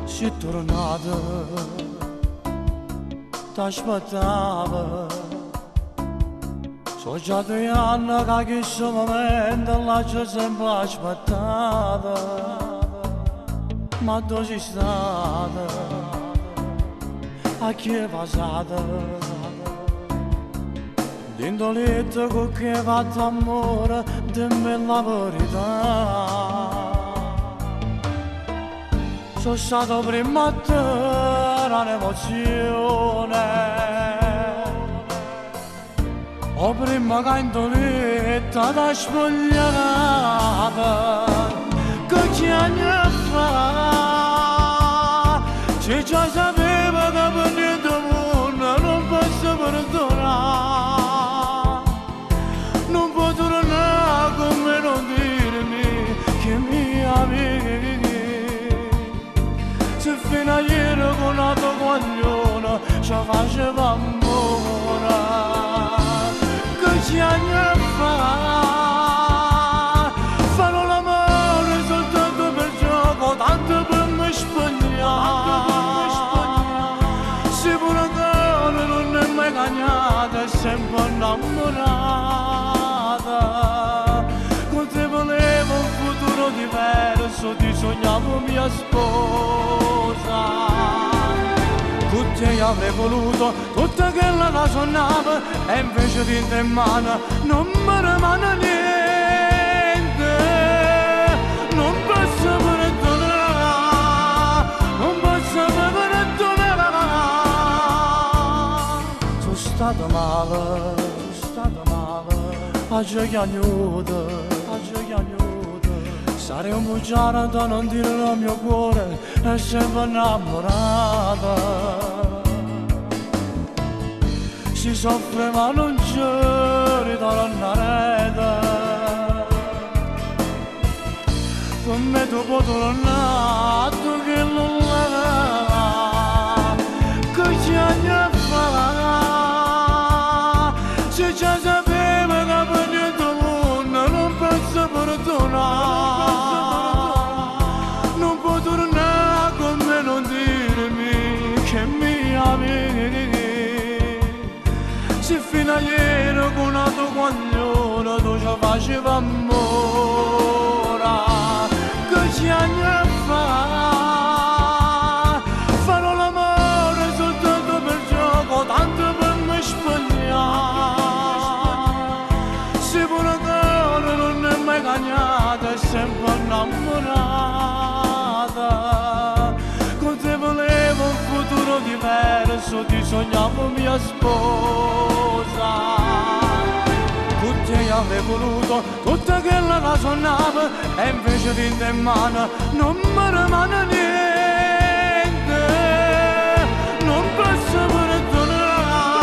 Si tornata, t'aspettava. So già 2 anni che questo momento l'ho sempre aspettata. Ma dove sei stata? A chi è passata? Dentro letto con chi hai fatto amore, dimmi la verità. Sono stato prima a te, un'emozione. O prima che in doletta da spogliata. Che ci anni fa, se già sapeva che per niente mondo non posso perdonare. Non può tornare con me, non dirmi che mi ami. Se fino a ieri con la tua coglione ci faceva amore. Che ci anni fa, farò l'amore soltanto per gioco, tanto per me spogliare. Se pure che non è mai cagnata, è sempre innamorata. Con te volevo un futuro diverso, ti sognavo mia sposa. Con te avrei voluto tutta quella che sognavo, e invece di te in mano non mi rimane niente. Non posso perdonare, non posso perdonare. Sono stato male, a giochiagnuto. Sarei un bugiardo a non dire il mio cuore, è sempre innamorata. Si soffre ma non c'è ritornare. Per me tu puoi tornare, tu che non l'hai. Che ci anni fa, se già sapeva che per niente mondo non posso perdonare. Non può tornare con me, non dirmi che mi ami. Se fino a ieri con la tua coglione tu ci facevi amore. Che ci anni fa, farò l'amore soltanto per gioco, tanto per me spogliare. Se pure che non è mai cagnata, è sempre innamorata. Con te volevo un futuro diverso, ti sognavo mia sposa. Con te avrei voluto tutta quella che sognavo, e invece di te in mano non mi rimane niente. Non posso perdonare,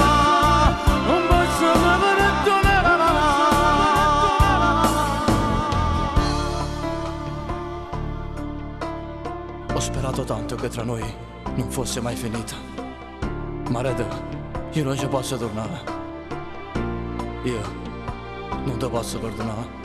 non posso perdonare. Ho sperato tanto che tra noi non fosse mai finita, ma Red, io non ci posso tornare. Io non ti posso perdonare.